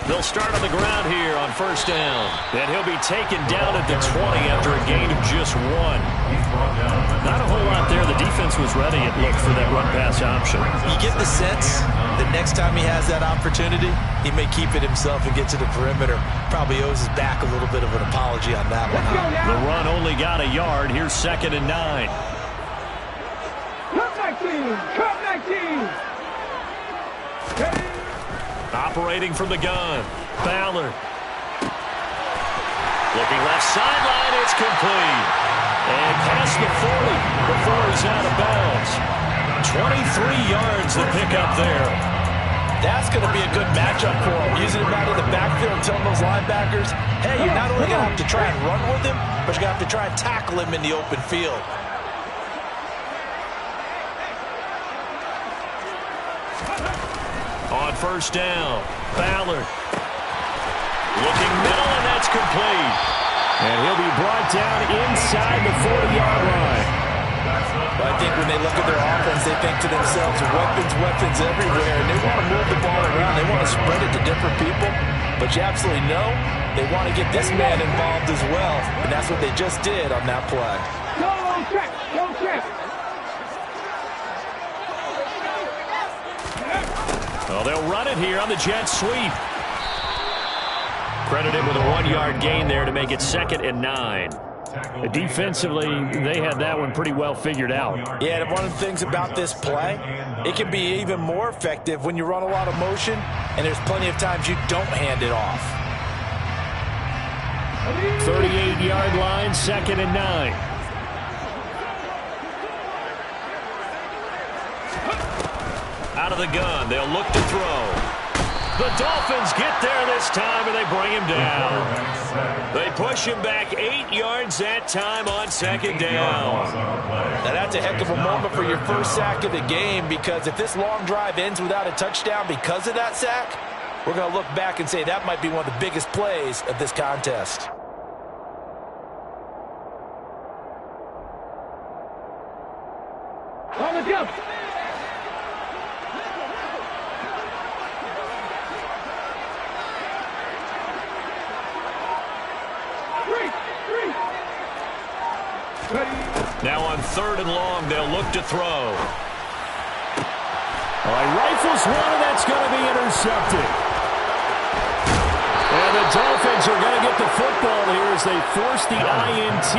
They'll start on the ground here on first down. And he'll be taken down at the 20 after a gain of just 1. Not a whole lot there. The defense was ready, it looked, for that run-pass option. You get the sense that next time he has that opportunity, he may keep it himself and get to the perimeter. Probably owes his back a little bit of an apology on that one. The run only got a yard. Here's 2nd and 9. Cut 19! Operating from the gun. Ballard. Looking left sideline. It's complete. And past the 40 before he's out of bounds. 23 yards to pick up there. That's going to be a good matchup for him. Using him out of the backfield and telling those linebackers, hey, you're not only going to have to try and run with him, but you're going to have to try and tackle him in the open field. On first down, Ballard. Looking middle, and that's complete. And he'll be brought down inside the 40-yard line. But I think when they look at their offense, they think to themselves, weapons everywhere, and they want to move the ball around. They want to spread it to different people. But you absolutely know they want to get this man involved as well, and that's what they just did on that play. Go check! Well, they'll run it here on the jet sweep. Credited with a 1-yard gain there to make it 2nd and 9. Defensively, they had that one pretty well figured out. Yeah, and one of the things about this play, it can be even more effective when you run a lot of motion, and there's plenty of times you don't hand it off. 38-yard line, 2nd and 9. Out of the gun, they'll look to throw. The Dolphins get there this time, and they bring him down. They push him back 8 yards that time on 2nd down. Now that's a heck of a moment for your first sack of the game, because if this long drive ends without a touchdown because of that sack, we're going to look back and say that might be one of the biggest plays of this contest. On the jump! Now on 3rd and long, they'll look to throw. Rifles one, and that's going to be intercepted. And the Dolphins are going to get the football here as they force the INT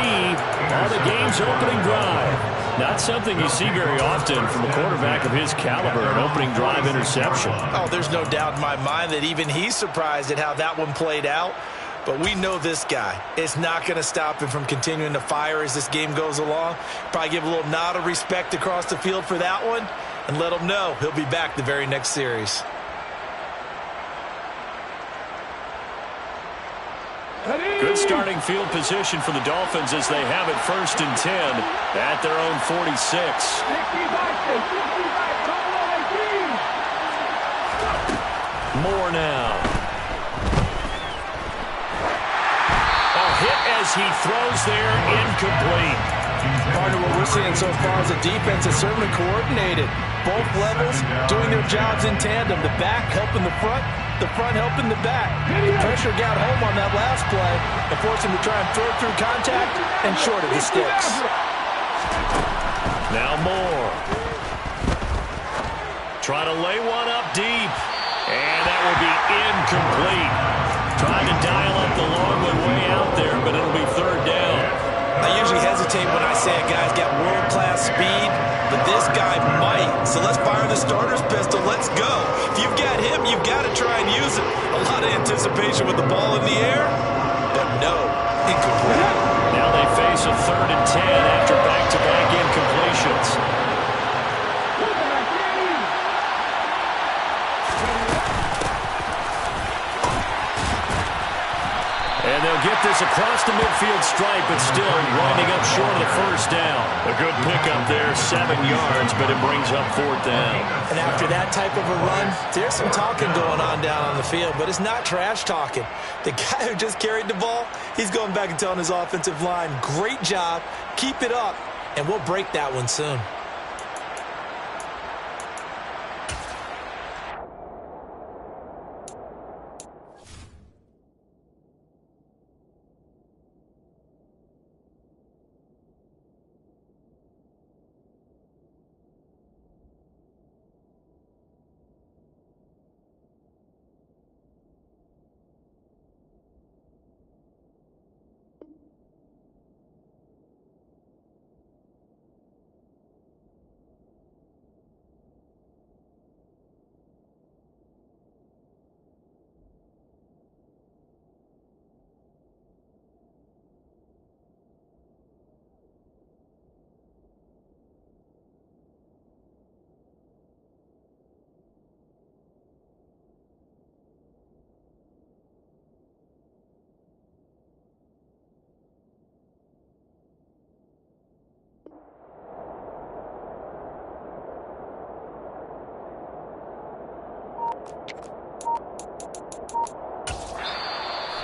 on the game's opening drive. Not something you see very often from a quarterback of his caliber, an opening drive interception. Oh, there's no doubt in my mind that even he's surprised at how that one played out. But we know this guy. It's not going to stop him from continuing to fire as this game goes along. Probably give a little nod of respect across the field for that one and let him know he'll be back the very next series. Good starting field position for the Dolphins as they have it 1st and 10 at their own 46. More now. Hit as he throws there, incomplete. Partner, what we're seeing so far is the defense is certainly coordinated. Both levels doing their jobs in tandem. The back helping the front helping the back. The pressure got home on that last play and forced him to try and throw through contact and short of the sticks. Now Moore. Try to lay one up deep. And that will be incomplete. Trying to dial up the long one way out there, but it'll be 3rd down. I usually hesitate when I say a guy's got world-class speed, but this guy might. So let's fire the starter's pistol. Let's go. If you've got him, you've got to try and use it. A lot of anticipation with the ball in the air, but no, incomplete. Now they face a 3rd and 10 after back-to-back incompletions. And they'll get this across the midfield stripe, but still winding up short of the 1st down. A good pickup there, 7 yards, but it brings up 4th down. And after that type of a run, there's some talking going on down on the field, but it's not trash talking. The guy who just carried the ball, he's going back and telling his offensive line, great job, keep it up, and we'll break that one soon.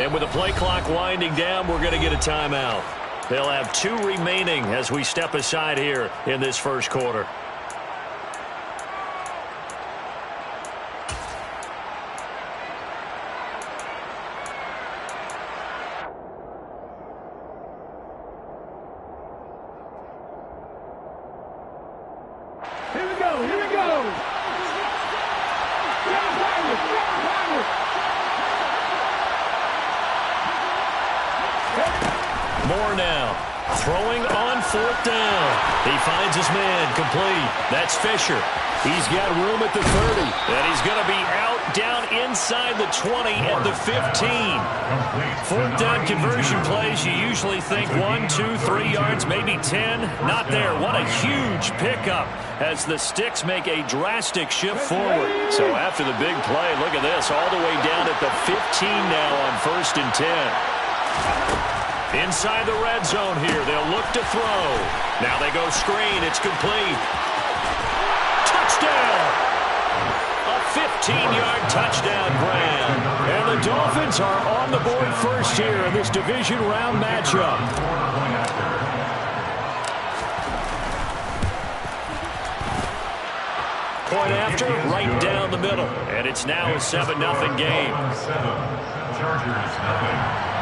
And with the play clock winding down, we're going to get a timeout. They'll have 2 remaining as we step aside here in this first quarter. Here we go, here we go. Moore now, throwing on 4th down. He finds his man, complete. That's Fisher. He's got room at the 30, and he's going to be out down inside the 20 at the 15. 4th down conversion plays, you usually think 1, 2, 3 yards, maybe 10. Not there. What a huge pickup as the Sticks make a drastic shift forward. So after the big play, look at this, all the way down at the 15 now on 1st and 10. Inside the red zone here, they'll look to throw. Now they go screen, it's complete. Touchdown! A 15-yard touchdown grab. And the Dolphins are on the board first here in this division round matchup. Point after, right down the middle. And it's now a 7-0 game. Chargers, nothing.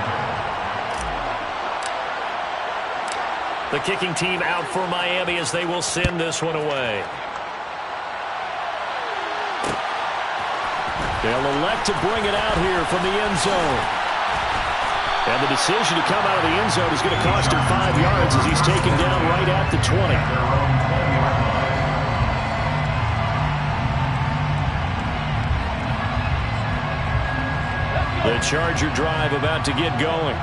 The kicking team out for Miami as they will send this one away. They'll elect to bring it out here from the end zone. And the decision to come out of the end zone is going to cost him 5 yards as he's taken down right at the 20. The Charger drive about to get going.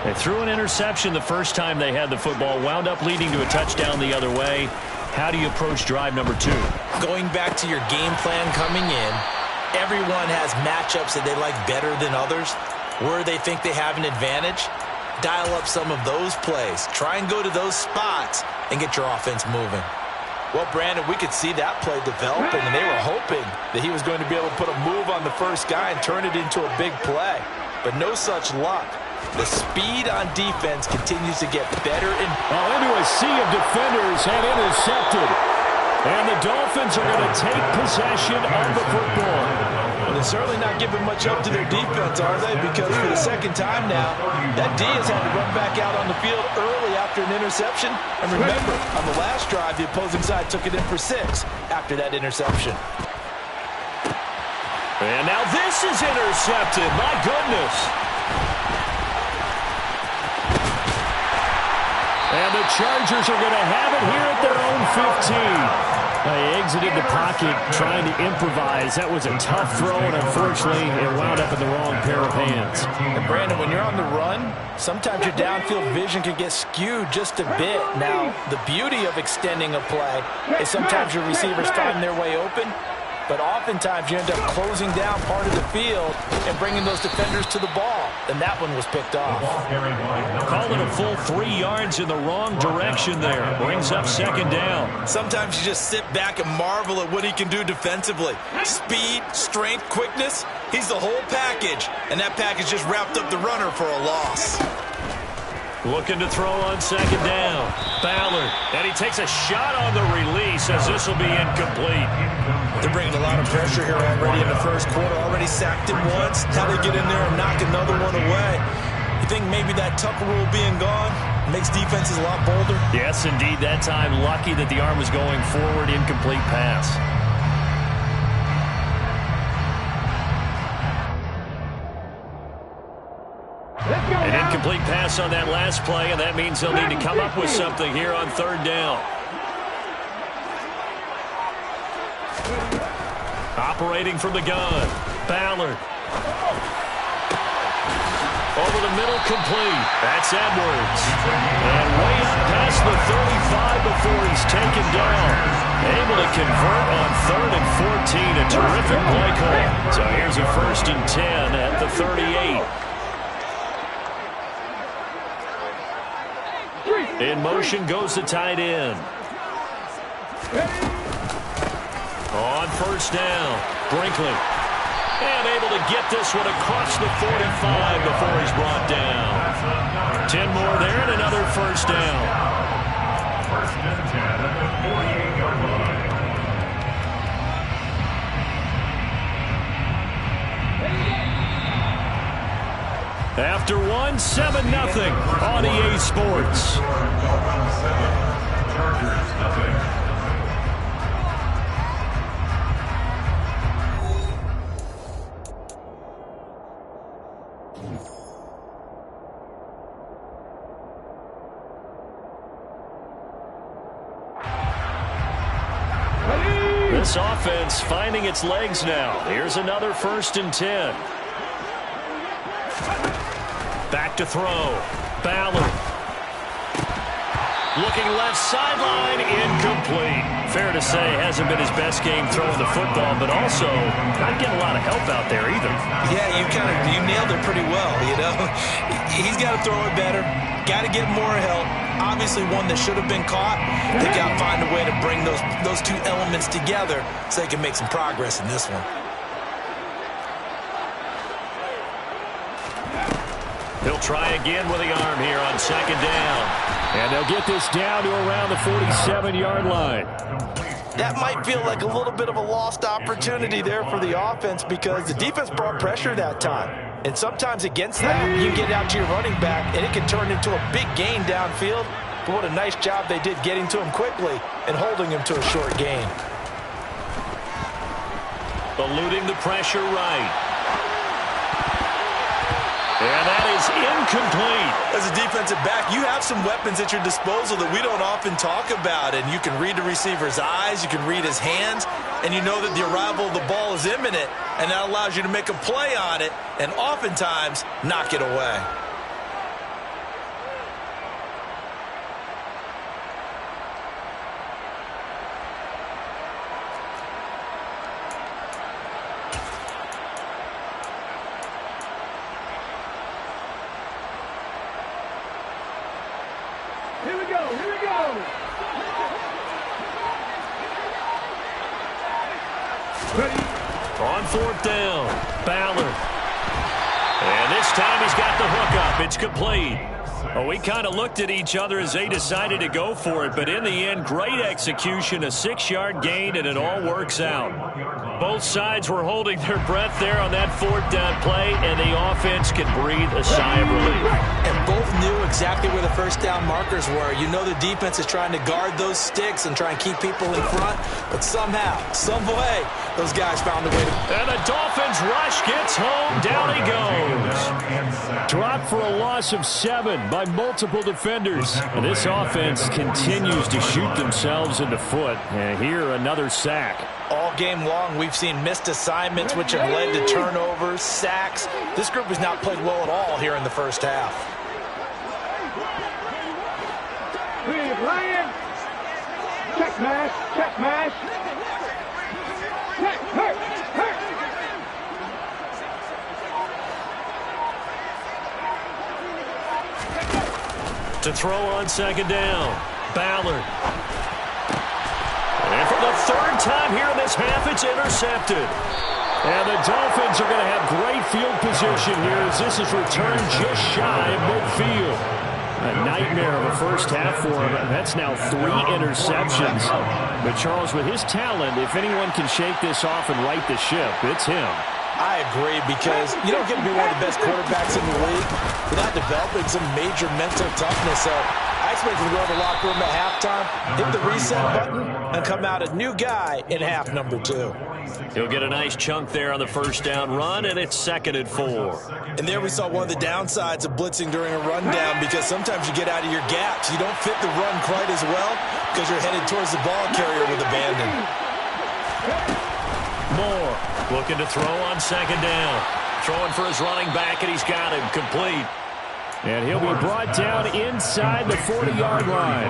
They threw an interception the first time they had the football, wound up leading to a touchdown the other way. How do you approach drive number 2? Going back to your game plan coming in, everyone has matchups that they like better than others. Where they think they have an advantage, dial up some of those plays. Try and go to those spots and get your offense moving. Well, Brandon, we could see that play developing, and they were hoping that he was going to be able to put a move on the first guy and turn it into a big play. But no such luck. The speed on defense continues to get better. Into a sea of defenders and intercepted. And the Dolphins are going to take possession of the football. Well, they're certainly not giving much up to their defense, are they? Because for the second time now, that D has had to run back out on the field early after an interception. And remember, on the last drive, the opposing side took it in for 6 after that interception. And now this is intercepted. My goodness. And the Chargers are going to have it here at their own 15. They exited the pocket trying to improvise. That was a tough throw, and unfortunately, it wound up in the wrong pair of hands. And Brandon, when you're on the run, sometimes your downfield vision can get skewed just a bit. Now, the beauty of extending a play is sometimes your receivers find their way open, but oftentimes you end up closing down part of the field and bringing those defenders to the ball. And that one was picked off. Call it a full 3 yards in the wrong direction there. Brings up 2nd down. Sometimes you just sit back and marvel at what he can do defensively. Speed, strength, quickness. He's the whole package. And that package just wrapped up the runner for a loss. Looking to throw on second down. Ballard. And he takes a shot on the release as this will be incomplete. They're bringing a lot of pressure here already in the first quarter. Already sacked him once. How they get in there and knock another one away. You think maybe that Tucker rule being gone makes defenses a lot bolder? Yes, indeed. That time, lucky that the arm was going forward. Incomplete pass. An incomplete pass on that last play, and that means they'll need to come up with something here on third down. Operating from the gun. Ballard. Over the middle, complete. That's Edwards. And way up past the 35 before he's taken down. Able to convert on 3rd and 14. A terrific play call. So here's a 1st and 10 at the 38. In motion goes the tight end. On 1st down, Brinkley. And able to get this one across the 45 before he's brought down. 10 more there and another 1st down. 1st and 10 at the 48-yard line. After one, 7-0 on EA Sports. Dolphins 7, Chargers nothing. This offense finding its legs now. Here's another 1st and 10. Back to throw. Ballard. Looking left sideline, incomplete. Fair to say, hasn't been his best game throwing the football, but also not getting a lot of help out there either. Yeah, you nailed it pretty well, you know. He's got to throw it better. Got to get more help. Obviously one that should have been caught. They got to find a way to bring those two elements together so they can make some progress in this one. He'll try again with the arm here on 2nd down. And they'll get this down to around the 47-yard line. That might feel like a little bit of a lost opportunity there for the offense because the defense brought pressure that time. And sometimes against that, you get out to your running back, and it can turn into a big gain downfield. But what a nice job they did getting to him quickly and holding him to a short gain. Eluding the pressure right. And that is incomplete. As a defensive back, you have some weapons at your disposal that we don't often talk about. And you can read the receiver's eyes, you can read his hands, and you know that the arrival of the ball is imminent. And that allows you to make a play on it and oftentimes knock it away. Here we go, here we go. Ready. On 4th down, Ballard. And this time he's got the hook up. It's complete. Well, we kind of looked at each other as they decided to go for it, but in the end, great execution, a 6-yard gain, and it all works out. Both sides were holding their breath there on that 4th down play, and the offense can breathe a sigh of relief. And both knew exactly where the 1st down markers were. You know the defense is trying to guard those sticks and try and keep people in front, but somehow, some way, those guys found a way to... And the Dolphins rush gets home. Down he goes. Dropped for a loss of 7 by multiple defenders. And this offense continues to shoot themselves in the foot. And here, another sack. All game long, we've seen missed assignments, which have led to turnovers, sacks. This group has not played well at all here in the first half. Ryan. Check mash, check mash. Hurt, hurt. To throw on 2nd down, Ballard. And for the 3rd time here in this half, it's intercepted. And the Dolphins are going to have great field position here as this is returned just shy of midfield. A nightmare of a first half for him. That's now 3 interceptions. But Charles, with his talent, if anyone can shake this off and right the ship, it's him. I agree, because you don't get to be one of the best quarterbacks in the league without developing some major mental toughness. So I expect him to go to the locker room at halftime, hit the reset button, and come out a new guy in half number 2. He'll get a nice chunk there on the first down run, and it's 2nd and 4. And there we saw one of the downsides of blitzing during a rundown, because sometimes you get out of your gaps. You don't fit the run quite as well because you're headed towards the ball carrier with abandon. Moore looking to throw on 2nd down. Throwing for his running back, and he's got him complete. And he'll be brought down inside the 40-yard line.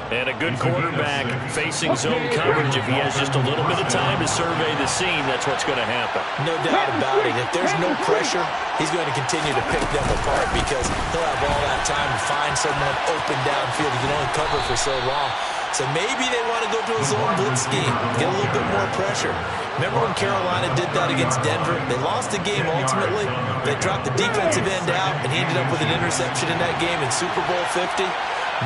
And a good quarterback facing zone coverage. If he has just a little bit of time to survey the scene, that's what's going to happen. No doubt about it. If there's no pressure, he's going to continue to pick them apart, because he'll have all that time to find someone open downfield. He can only cover for so long. So maybe they want to go to a zone blitz scheme, get a little bit more pressure. Remember when Carolina did that against Denver? They lost the game ultimately. They dropped the defensive end out, and he ended up with an interception in that game in Super Bowl 50.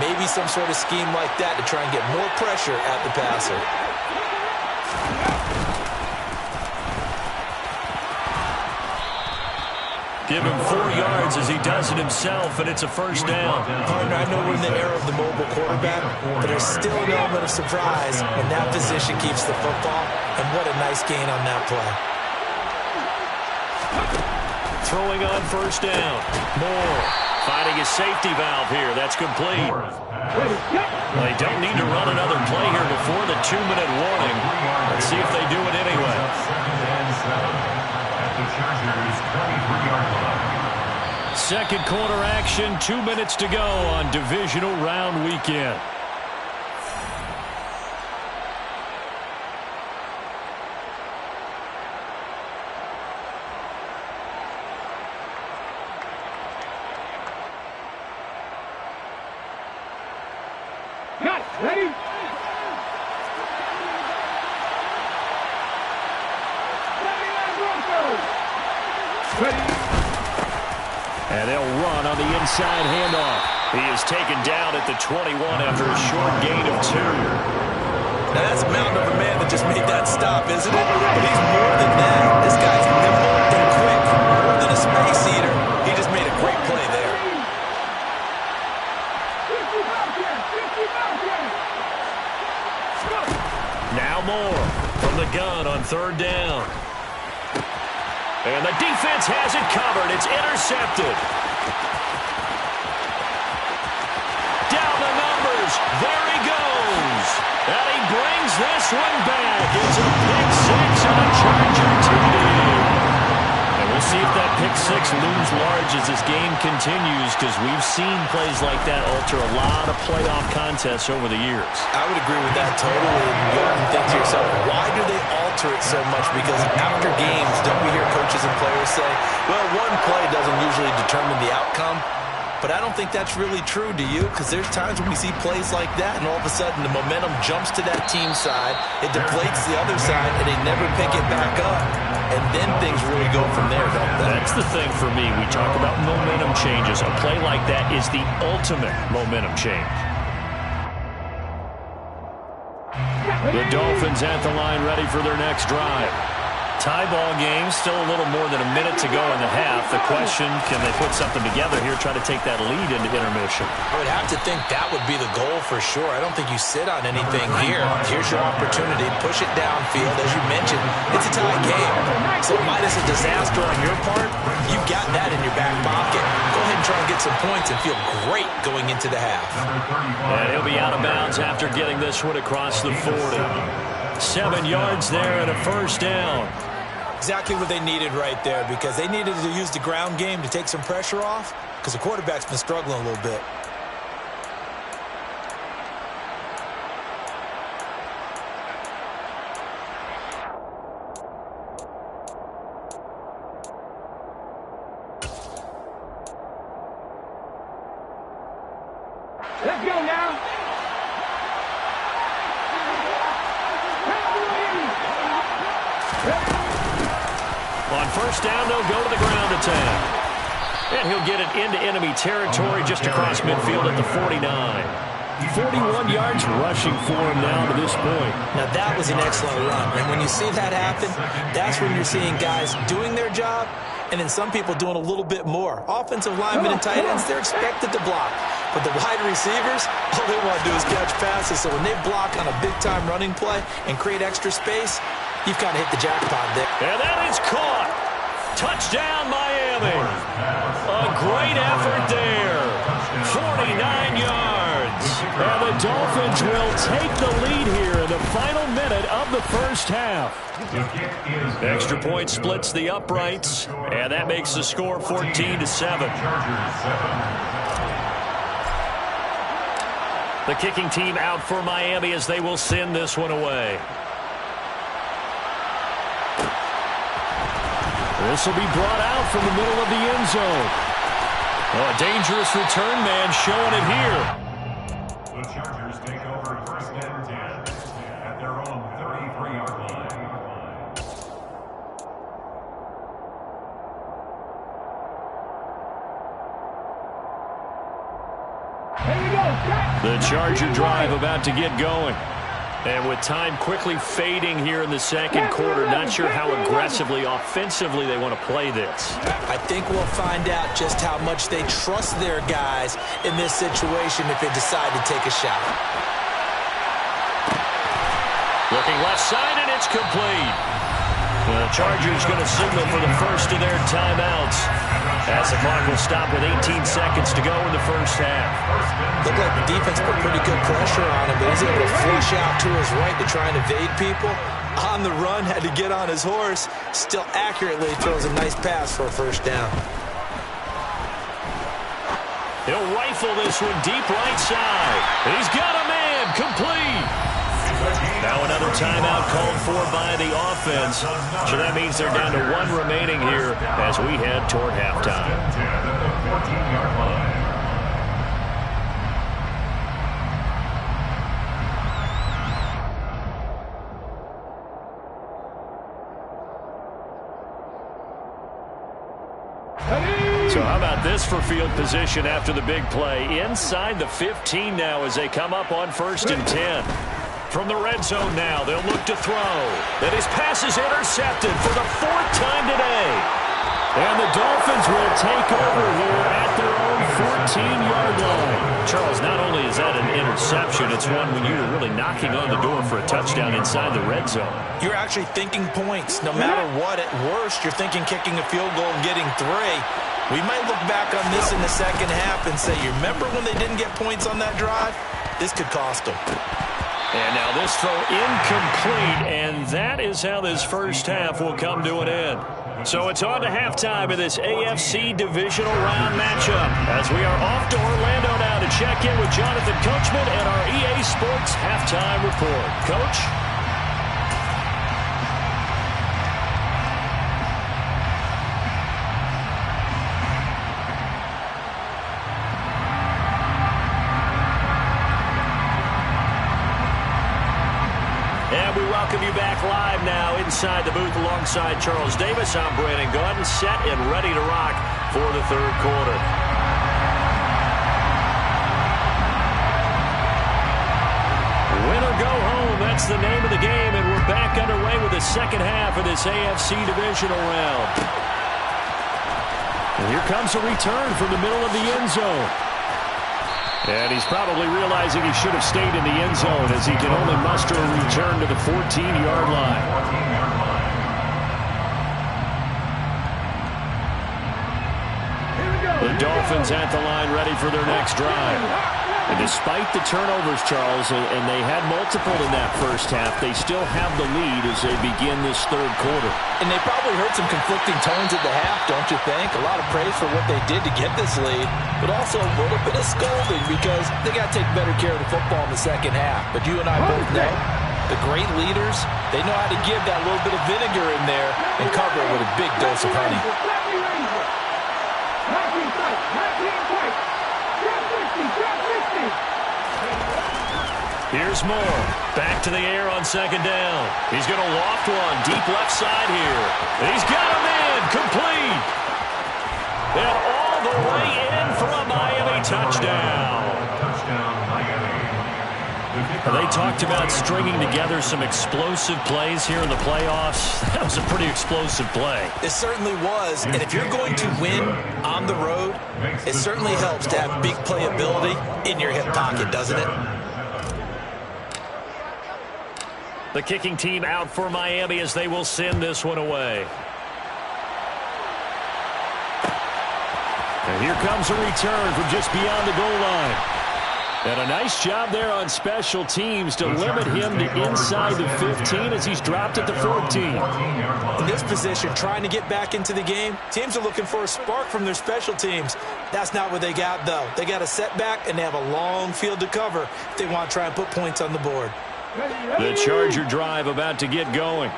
Maybe some sort of scheme like that to try and get more pressure at the passer. Give him 4 yards as he does it himself, and it's a first down. Partner, I know we're in the era of the mobile quarterback, but there's still an element of surprise when that position keeps the football, and what a nice gain on that play. Throwing on first down. Moore finding his safety valve here. That's complete. Well, they don't need to run another play here before the 2-minute warning. Let's see if they do it anyway. The Chargers 23-yard line. Second quarter action, 2 minutes to go on divisional round weekend. Ready? And they'll run on the inside handoff. He is taken down at the 21 after a short gain of 2. Now that's a mountain of a man that just made that stop, isn't it? But he's more than that. This guy's nimble and quick. More than a space eater. He just made a great play there. Now Moore from the gun on 3rd down. And the defense has it covered. It's intercepted. Down the numbers. There he goes. And he brings this one back. It's a pick 6 on a Charger TD. And we'll see if that pick 6 looms large as this game continues, because we've seen plays like that alter a lot of playoff contests over the years. I would agree with that totally. And you often think to yourself, why do they alter it so much? Because after games, don't we hear coaches and players say, well, one play doesn't usually determine the outcome? But I don't think that's really true, do you? Because there's times when we see plays like that, and all of a sudden the momentum jumps to that team side, it deflates the other side, and they never pick it back up. And then things really go from there, don't they? That's the thing for me. We talk about momentum changes. A play like that is the ultimate momentum change. The Dolphins at the line, ready for their next drive. Tie ball game, still a little more than a minute to go in the half. The question, can they put something together here, try to take that lead into intermission? I would have to think that would be the goal for sure. I don't think you sit on anything here. Here's your opportunity. Push it downfield. As you mentioned, it's a tie game. So minus a disaster on your part, you've got that in your back pocket. Go ahead and try and get some points and feel great going into the half. And he'll be out of bounds after getting this one across the 40. 7 yards there and a first down. Exactly what they needed right there, because they needed to use the ground game to take some pressure off, because the quarterback's been struggling a little bit. Let's go now. On first down, they'll go to the ground attack. And he'll get it into enemy territory just across midfield at the 49. 41 yards rushing for him now to this point. Now, that was an excellent run. And when you see that happen, that's when you're seeing guys doing their job and then some people doing a little bit more. Offensive linemen and tight ends, they're expected to block. But the wide receivers, all they want to do is catch passes. So when they block on a big-time running play and create extra space, you've kind of hit the jackpot there. And that is caught. Touchdown, Miami. A great effort there. 49 yards. And the Dolphins will take the lead here in the final minute of the first half. Extra point splits the uprights, and that makes the score 14-7. The kicking team out for Miami as they will send this one away. This will be brought out from the middle of the end zone. Oh, a dangerous return man showing it here. The Chargers take over first and 10 at their own 33-yard line. Here we go, Jack. The Charger drive about to get going. And with time quickly fading here in the second quarter, not sure how aggressively, offensively they want to play this. I think we'll find out just how much they trust their guys in this situation if they decide to take a shot. Looking left side, and it's complete. The Chargers going to signal for the first of their timeouts as the clock will stop with 18 seconds to go in the first half. Looked like the defense put pretty good pressure on him, but he's able to flush out to his right to try and evade people. On the run, had to get on his horse. Still accurately throws a nice pass for a first down. He'll rifle this one deep right side. He's got a man, complete. Now another timeout called for by the offense. So that means they're down to one remaining here as we head toward halftime. So how about this for field position after the big play? Inside the 15 now as they come up on 1st and 10. From the red zone now, they'll look to throw. And his pass is intercepted for the 4th time today. And the Dolphins will take over here at their own 14-yard line. Charles, not only is that an interception, it's one when you're really knocking on the door for a touchdown inside the red zone. You're actually thinking points. No matter what, at worst, you're thinking kicking a field goal and getting 3. We might look back on this in the second half and say, you remember when they didn't get points on that drive? This could cost them. And now this throw incomplete, and that is how this first half will come to an end. So it's on to halftime of this AFC Divisional Round matchup as we are off to Orlando now to check in with Jonathan Coachman and our EA Sports Halftime Report. Coach? And we welcome you back live now inside the booth alongside Charles Davis. I'm Brandon Gunn, set and ready to rock for the third quarter. Win or go home, that's the name of the game, and we're back underway with the second half of this AFC Divisional Round. And here comes a return from the middle of the end zone. And he's probably realizing he should have stayed in the end zone as he can only muster a return to the 14-yard line. The Dolphins at the line ready for their next drive. And despite the turnovers, Charles, and they had multiple in that first half, they still have the lead as they begin this third quarter. And they probably heard some conflicting tones at the half, don't you think? A lot of praise for what they did to get this lead, but also a little bit of scolding because they got to take better care of the football in the second half. But you and I both know the great leaders, they know how to give that little bit of vinegar in there and cover it with a big dose of honey. Here's Moore. Back to the air on second down. He's going to loft one deep left side here. And he's got a man complete. And all talked about stringing together some explosive plays here in the playoffs. That was a pretty explosive play. It certainly was. And if you're going to win on the road, it certainly helps to have big playability in your hip pocket, doesn't it? The kicking team out for Miami as they will send this one away. And here comes a return from just beyond the goal line. And a nice job there on special teams to limit him to inside the 15 as he's dropped at the 14. In this position, trying to get back into the game, teams are looking for a spark from their special teams. That's not what they got, though. They got a setback, and they have a long field to cover if they want to try and put points on the board. The Charger drive about to get going.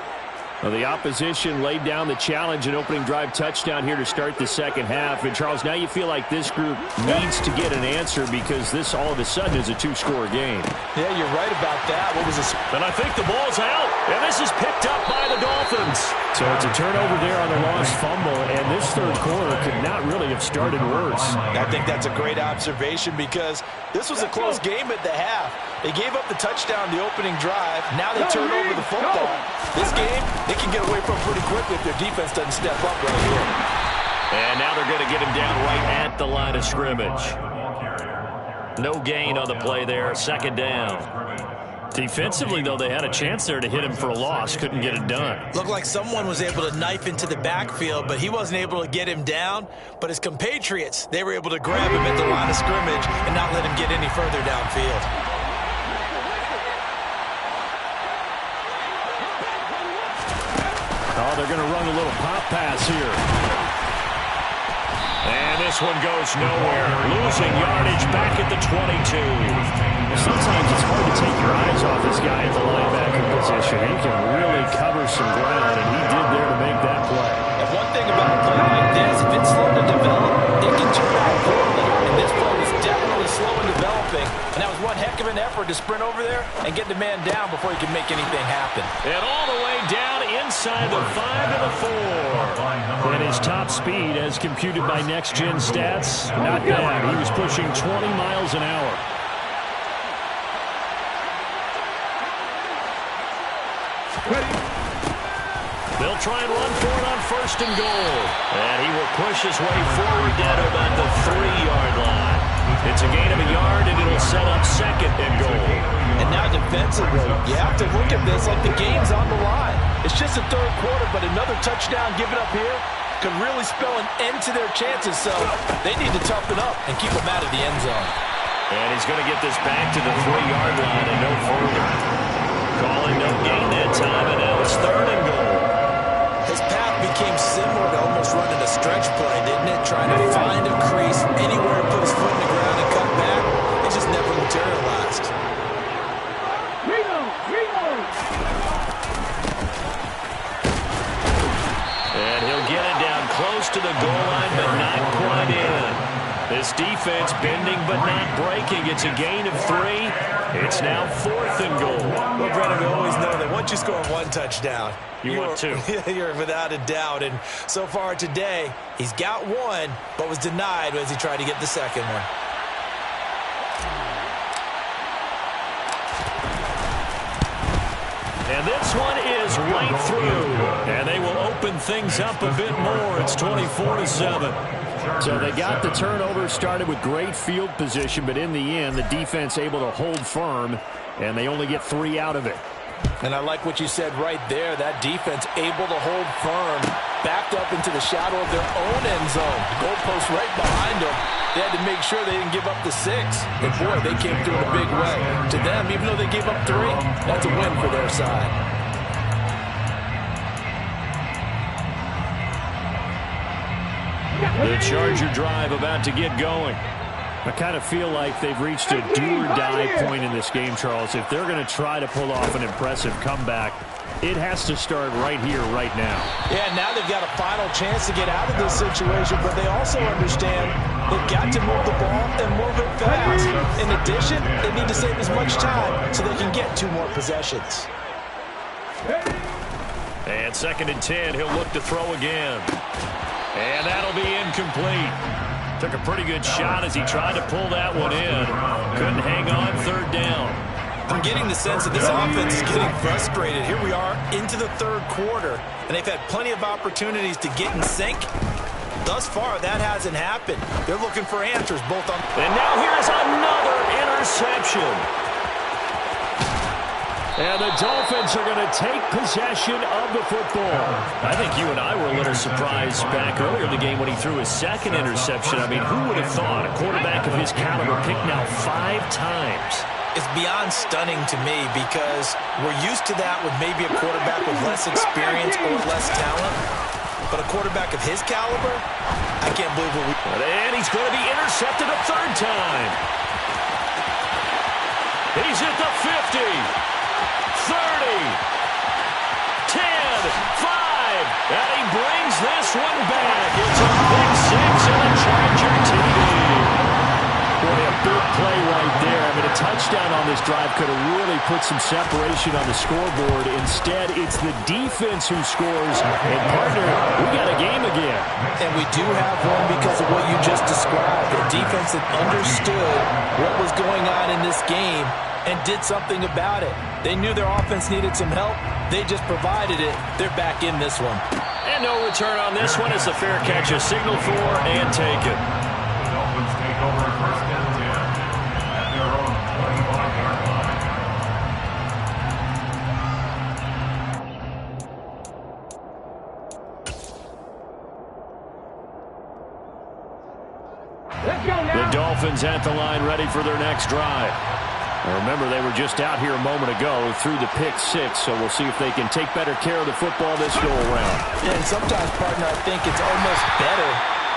Well, the opposition laid down the challenge, an opening drive touchdown here to start the second half. And, Charles, now you feel like this group needs to get an answer because this all of a sudden is a two-score game. Yeah, you're right about that. What was this? And I think the ball's out, and this is picked up by the Dolphins. So it's a turnover there on the lost fumble, and this third quarter could not really have started worse. I think that's a great observation because this was a close game at the half. They gave up the touchdown the opening drive. Now they turn over the football. This game, they can get away from pretty quickly if their defense doesn't step up right here. And now they're going to get him down right at the line of scrimmage. No gain on the play there, second down. Defensively, though, they had a chance there to hit him for a loss. Couldn't get it done. Looked like someone was able to knife into the backfield, but he wasn't able to get him down. But his compatriots, they were able to grab him at the line of scrimmage and not let him get any further downfield. Oh, they're going to run a little pop pass here. And this one goes nowhere. Losing yardage back at the 22. Sometimes it's hard to take your eyes off this guy at the linebacker position. He can really cover some ground, and he did there to make that play. And one thing about a play like this, if it's slow to develop, it can turn out poorly. And this play was definitely slow in developing. And that was one heck of an effort to sprint over there and get the man down before he could make anything happen. And all the way down inside the 5 to the 4. And his top speed, as computed by Next Gen Stats, not bad. He was pushing 20 miles an hour. They'll try and run for it on first and goal. And he will push his way forward down to about the 3-yard line. It's a gain of a yard, and it'll set up second and goal. And now defensively, you have to look at this like the game's on the line. It's just the third quarter, but another touchdown given up here could really spell an end to their chances. So they need to toughen up and keep them out of the end zone. And he's going to get this back to the 3-yard line and no further. Calling no gain that time, and now it's third and goal. His path became similar to almost running a stretch play, didn't it? Trying to find a crease anywhere to put his foot in the ground and cut back. It just never materialized. And he'll get it down close to the goal line, but not quite in. This defense bending but not breaking. It's a gain of 3. It's now fourth and goal. Well, Brennan, we always know that once you score one touchdown, you want two. You're without a doubt. And so far today, he's got one, but was denied as he tried to get the second one. And this one is right through. And they will open things up a bit more. It's 24-7. So they got the turnover, started with great field position, but in the end, the defense able to hold firm, and they only get 3 out of it. And I like what you said right there. That defense able to hold firm, backed up into the shadow of their own end zone. The goalpost right behind them. They had to make sure they didn't give up the 6. And, boy, they came through in a big way. To them, even though they gave up 3, that's a win for their side. The Charger drive about to get going. I kind of feel like they've reached a do-or-die point in this game, Charles. If they're going to try to pull off an impressive comeback, it has to start right here, right now. Yeah, now they've got a final chance to get out of this situation, but they also understand they've got to move the ball and move it fast. In addition, they need to save as much time so they can get 2 more possessions. And 2nd and 10, he'll look to throw again. And that'll be incomplete. Took a pretty good shot as he tried to pull that one in. Couldn't hang on, 3rd down. I'm getting the sense that this offense is getting frustrated. Here we are into the third quarter, and they've had plenty of opportunities to get in sync. Thus far, that hasn't happened. They're looking for answers both on... And now here's another interception. And the Dolphins are going to take possession of the football. I think you and I were a little surprised back earlier in the game when he threw his second interception. I mean, who would have thought a quarterback of his caliber picked now 5 times? It's beyond stunning to me because we're used to that with maybe a quarterback with less experience or less talent. But a quarterback of his caliber, I can't believe what we... And he's going to be intercepted a 3rd time. He's at the 50. 30, 10, 5, and he brings this one back. It's a big 6 and a Charger TD. Boy, a big play right there. I mean, a touchdown on this drive could have really put some separation on the scoreboard. Instead, it's the defense who scores. And, partner, we got a game again. And we do have one because of what you just described. A defense that understood what was going on in this game and did something about it. They knew their offense needed some help. They just provided it. They're back in this one. And no return on this one as the fair catch is signaled for and taken. The Dolphins take over 1st and 10 at their own 25-yard line. Let's go now. The Dolphins at the line ready for their next drive. Remember, they were just out here a moment ago through the pick 6, so we'll see if they can take better care of the football this go-around. And sometimes, partner, I think it's almost better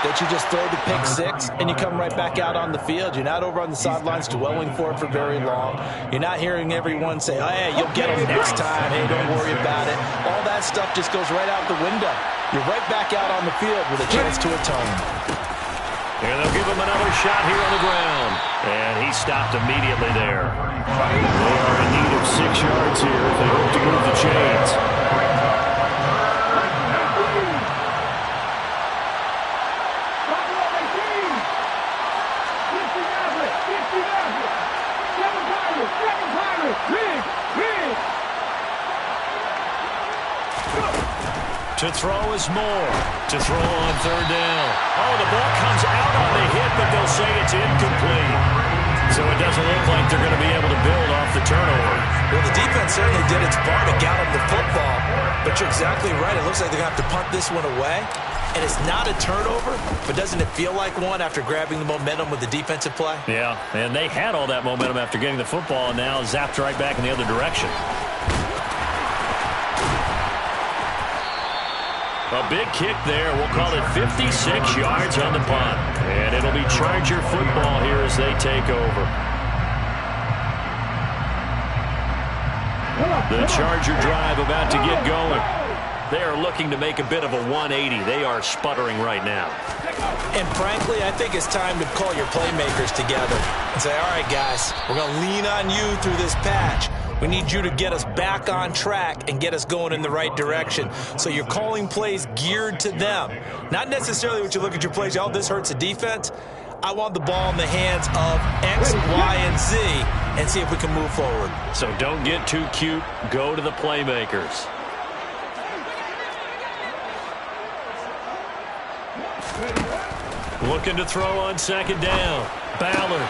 that you just throw the pick 6 and you come right back out on the field. You're not over on the sidelines dwelling for it for very long. You're not hearing everyone say, oh, hey, you'll get them next time. Hey, don't worry about it. All that stuff just goes right out the window. You're right back out on the field with a chance to atone. And they'll give him another shot here on the ground. And he stopped immediately there. They are in need of 6 yards here if they hope to move the chains. To throw is Moore. To throw on 3rd down. Oh, the ball comes out on the hit, but they'll say it's incomplete. So it doesn't look like they're going to be able to build off the turnover. Well, the defense certainly did its part to get them the football. But you're exactly right. It looks like they're going to have to punt this one away. And it's not a turnover, but doesn't it feel like one after grabbing the momentum with the defensive play? Yeah, and they had all that momentum after getting the football and now zapped right back in the other direction. A big kick there. We'll call it 56 yards on the punt. And it'll be Charger football here as they take over. The Charger drive about to get going. They are looking to make a bit of a 180. They are sputtering right now. And frankly, I think it's time to call your playmakers together and say, all right, guys, we're going to lean on you through this patch. We need you to get us back on track and get us going in the right direction. So you're calling plays geared to them. Not necessarily what you look at your plays, oh, this hurts the defense. I want the ball in the hands of X, Y, and Z and see if we can move forward. So don't get too cute. Go to the playmakers. Looking to throw on 2nd down. Ballard.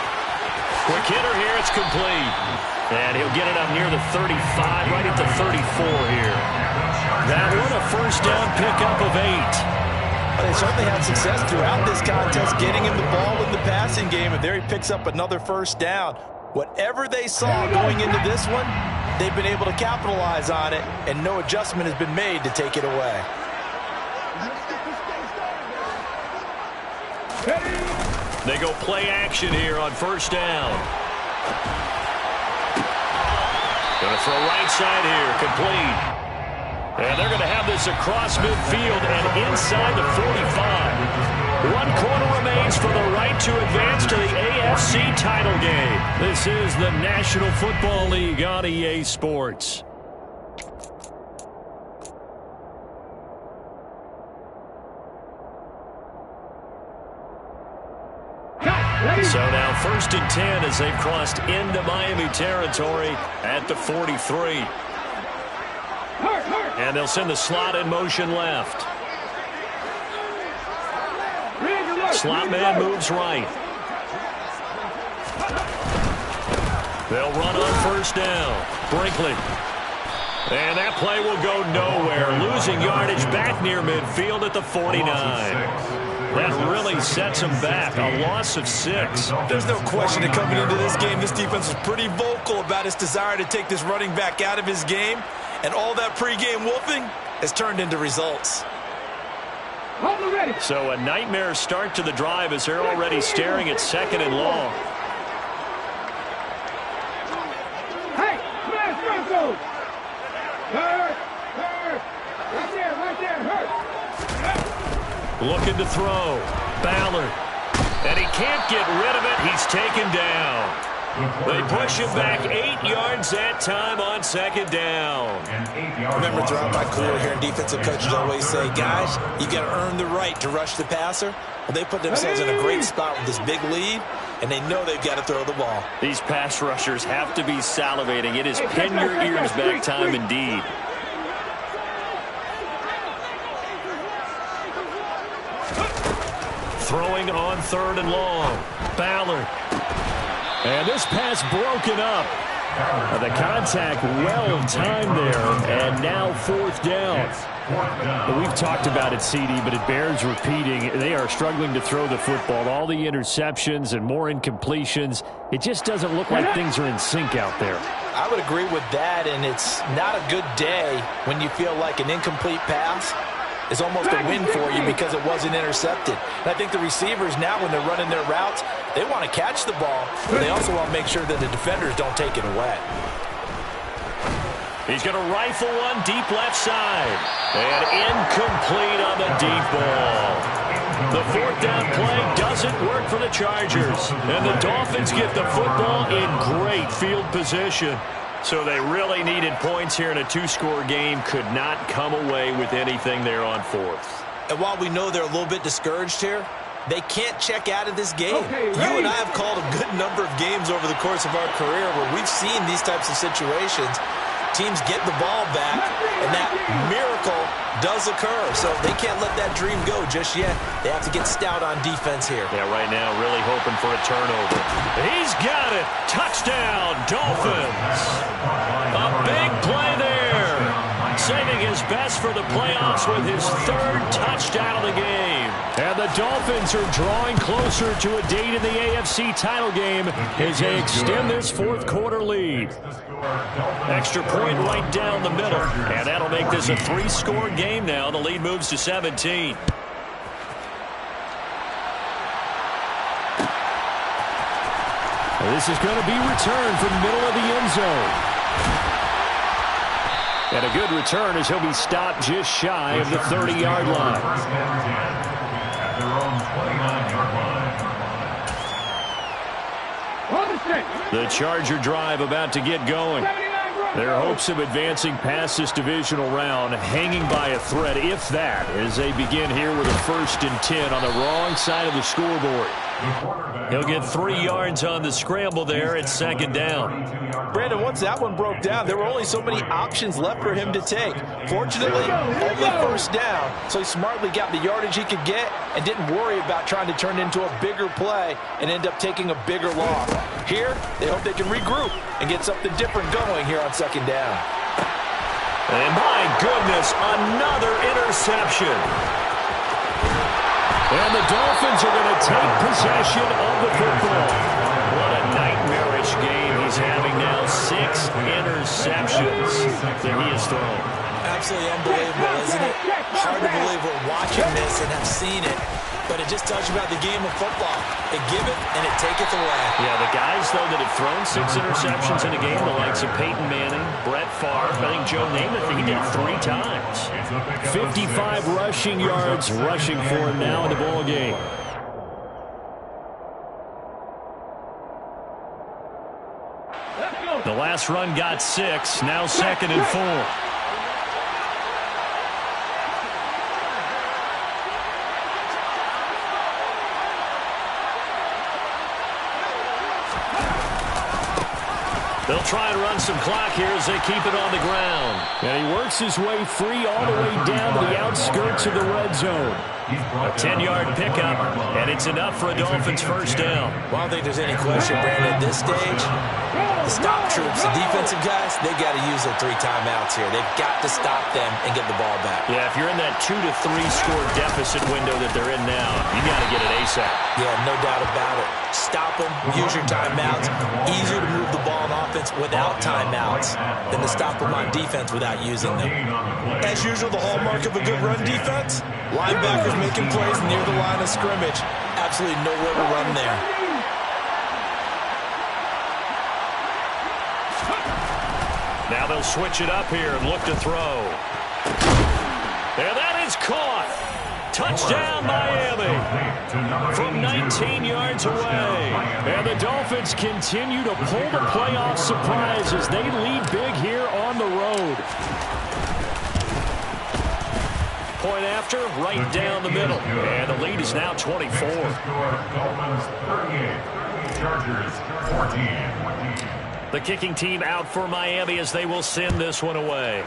Quick hitter here. It's complete. And he'll get it up near the 35, right at the 34 here. That one a 1st down pickup of 8. They certainly had success throughout this contest getting him the ball in the passing game, and there he picks up another 1st down. Whatever they saw going into this one, they've been able to capitalize on it, and no adjustment has been made to take it away. They go play action here on 1st down. Going to throw right side here, complete. And they're going to have this across midfield and inside the 45. 1 quarter remains for the right to advance to the AFC title game. This is the National Football League on EA Sports. Cut! So now 1st and 10 as they've crossed into Miami territory at the 43. And they'll send the slot in motion left. Slot man moves right. They'll run on 1st down. Brinkley. And that play will go nowhere. Losing yardage back near midfield at the 49. That really sets them back. A loss of 6. There's no question that coming into this game, this defense was pretty vocal about its desire to take this running back out of his game. And all that pregame wolfing has turned into results. So a nightmare start to the drive as they're already staring at 2nd and long. Hey, smash Bronco! Hurt! Right there, hurt! Looking to throw. Ballard. And he can't get rid of it. He's taken down. They push him back 8 yards that time on 2nd down. Remember, throughout my career here in defensive coaches always say, guys, you got to earn the right to rush the passer. Well, they put themselves in a great spot with this big lead, and they know they've got to throw the ball. These pass rushers have to be salivating. It is pin your ears back time indeed. Throwing on 3rd and long. Ballard. And this pass broken up. The contact well timed there, and now 4th down. We've talked about it, CD, but it bears repeating. They are struggling to throw the football. All the interceptions and more incompletions. It just doesn't look like things are in sync out there. I would agree with that, and it's not a good day when you feel like an incomplete pass is almost a win for you because it wasn't intercepted. And I think the receivers now, when they're running their routes, they want to catch the ball, but they also want to make sure that the defenders don't take it away. He's going to rifle one deep left side. And incomplete on the deep ball. The 4th down play doesn't work for the Chargers. And the Dolphins get the football in great field position. So they really needed points here in a 2-score game. Could not come away with anything there on 4th. And while we know they're a little bit discouraged here, they can't check out of this game. You and I have called a good number of games over the course of our career where we've seen these types of situations. Teams get the ball back, and that miracle does occur. So they can't let that dream go just yet. They have to get stout on defense here. Yeah, right now really hoping for a turnover. He's got it. Touchdown, Dolphins. A big play there. Saving his best for the playoffs with his 3rd touchdown of the game. And the Dolphins are drawing closer to a date in the AFC title game as they extend this 4th quarter lead. Extra point right down the middle. And that'll make this a 3-score game now. The lead moves to 17. This is going to be returned from the middle of the end zone. And a good return as he'll be stopped just shy of the 30-yard line. At their own 29-yard line. The Charger drive about to get going. Their hopes of advancing past this divisional round hanging by a thread, if that, as they begin here with a 1st and 10 on the wrong side of the scoreboard. He'll get 3 yards on the scramble there at 2nd down. Brandon, once that one broke down, there were only so many options left for him to take. Fortunately, only 1st down, so he smartly got the yardage he could get and didn't worry about trying to turn it into a bigger play and end up taking a bigger loss. Here, they hope they can regroup and get something different going here on 2nd down. And my goodness, another interception. And the Dolphins are going to take possession of the football. What a nightmarish game he's having now. 6 interceptions that he has thrown. Absolutely unbelievable, isn't it? Hard to believe we're watching this and have seen it, but it just tells you about the game of football. It giveth and it taketh away. Yeah, the guys, though, that have thrown 6 interceptions in a game, the likes of Peyton Manning, Brett Favre, I think Joe Namath, he did it 3 times. 55 rushing yards rushing for him now in the ball game. The last run got 6, now 2nd and 4. They'll try and run some clock here as they keep it on the ground. And he works his way free all the way down to the outskirts of the red zone. A 10-yard pickup, and it's enough for a Dolphins first down. Well, I don't think there's any question, Brandon. At this stage, the stop troops, the defensive guys, they got to use their 3 timeouts here. They've got to stop them and get the ball back. Yeah, if you're in that 2 to 3 score deficit window that they're in now, you got to get it ASAP. Yeah, no doubt about it. Stop them, use your timeouts. Easier to move the ball on offense without timeouts than to stop them on defense without using them. As usual, the hallmark of a good run defense, linebackers making plays near the line of scrimmage. Absolutely nowhere to run there. Now they'll switch it up here and look to throw. There, that is caught. Touchdown, Miami. From 19 yards away. And the Dolphins continue to pull the playoff surprise as they lead big here on the road. Point after, right down the middle. And the lead is now 24. Dolphins 38, Chargers 14. The kicking team out for Miami as they will send this one away.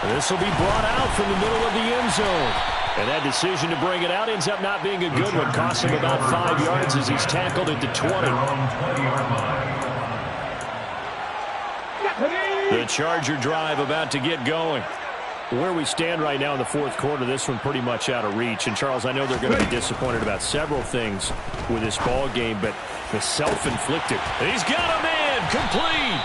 This will be brought out from the middle of the end zone. And that decision to bring it out ends up not being a good one. Costs him about 5 yards as he's tackled at the 20. The Charger drive about to get going. Where we stand right now in the fourth quarter, this one pretty much out of reach. And, Charles, I know they're going to be disappointed about several things with this ball game, but the self-inflicted. He's got a man complete.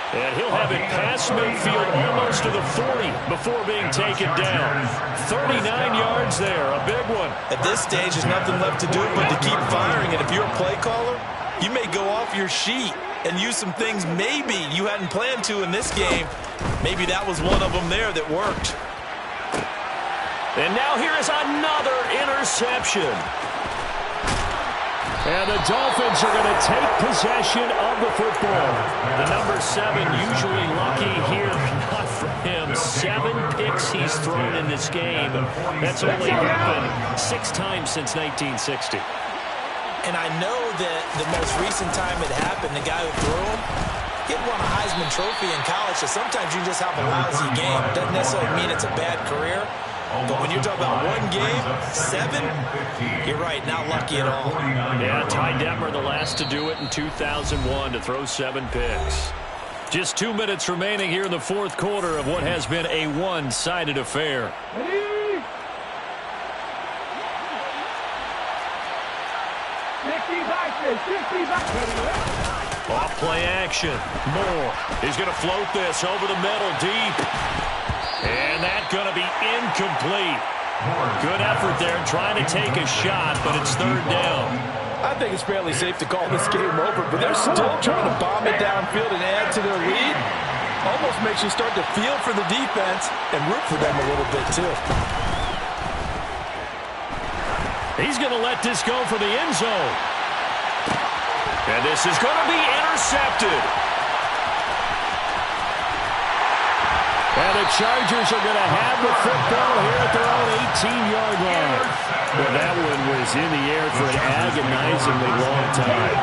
And he'll have it past midfield almost to the 40 before being taken down. 39 yards there, a big one. At this stage, there's nothing left to do but to keep firing. And if you're a play caller, you may go off your sheet and use some things maybe you hadn't planned to in this game. Maybe that was one of them there that worked. And now here is another interception. And the Dolphins are going to take possession of the football. The number 7 usually lucky here. Not for him. 7 picks he's thrown in this game. That's only happened 6 times since 1960. And I know that the most recent time it happened, the guy who threw him, he had won a Heisman Trophy in college, so sometimes you just have a lousy game. Doesn't necessarily mean it's a bad career. But when you're talking about one game, 7, you're right, not lucky at all. Yeah, Ty Detmer, the last to do it in 2001, to throw 7 picks. Just 2 minutes remaining here in the fourth quarter of what has been a one-sided affair. Off play action. Moore is going to float this over the middle deep. And that's going to be incomplete. Good effort there trying to take a shot, but it's 3rd down. I think it's fairly safe to call this game over, but they're still trying to bomb it downfield and add to their lead. Almost makes you start to feel for the defense and root for them a little bit, too. He's going to let this go for the end zone. And this is going to be intercepted. And the Chargers are going to have the football here at their own 18-yard line. Well, that one was in the air for an agonizingly long time.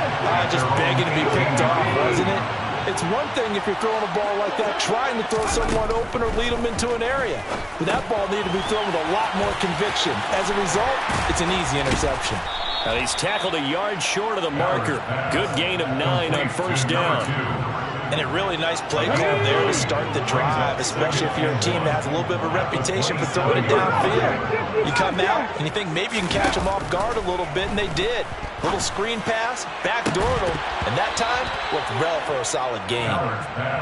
Just begging to be picked off, wasn't it? It's one thing if you're throwing a ball like that, trying to throw someone open or lead them into an area. But that ball needed to be thrown with a lot more conviction. As a result, it's an easy interception. And he's tackled a yard short of the marker. Good gain of 9 on first down. And a really nice play call there to start the drive, especially if you're a team that has a little bit of a reputation for throwing it downfield. You come out and you think maybe you can catch them off guard a little bit, and they did. Little screen pass, backdoored them, and that time looked well for a solid gain.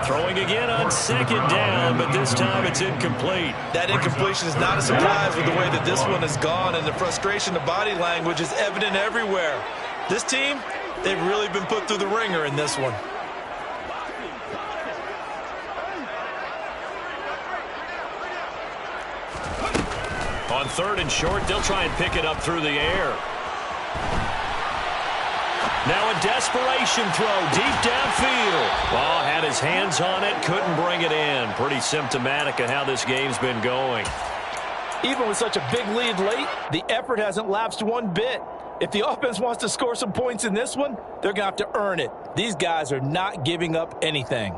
Throwing again on 2nd down, but this time it's incomplete. That incompletion is not a surprise with the way that this one has gone, and the frustration, the body language is evident everywhere. This team, they've really been put through the ringer in this one. On 3rd and short, they'll try and pick it up through the air. Now a desperation throw deep downfield. Well, had his hands on it, couldn't bring it in. Pretty symptomatic of how this game's been going. Even with such a big lead late, the effort hasn't lapsed one bit. If the offense wants to score some points in this one, they're going to have to earn it. These guys are not giving up anything.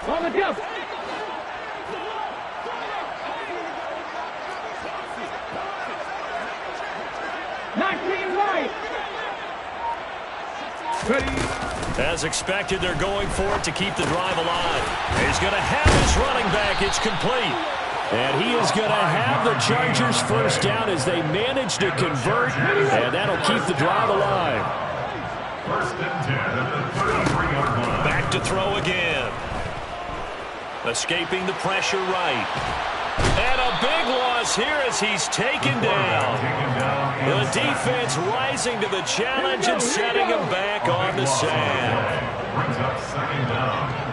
On the jump. As expected, they're going for it to keep the drive alive. He's going to have his running back. It's complete. And he is going to have the Chargers first down as they manage to convert, and that'll keep the drive alive. First and 10 at the 33-yard line. Back to throw again. Escaping the pressure right. And a big loss here as he's taken down. The defense rising to the challenge and setting him back on the sand. Brings up second down.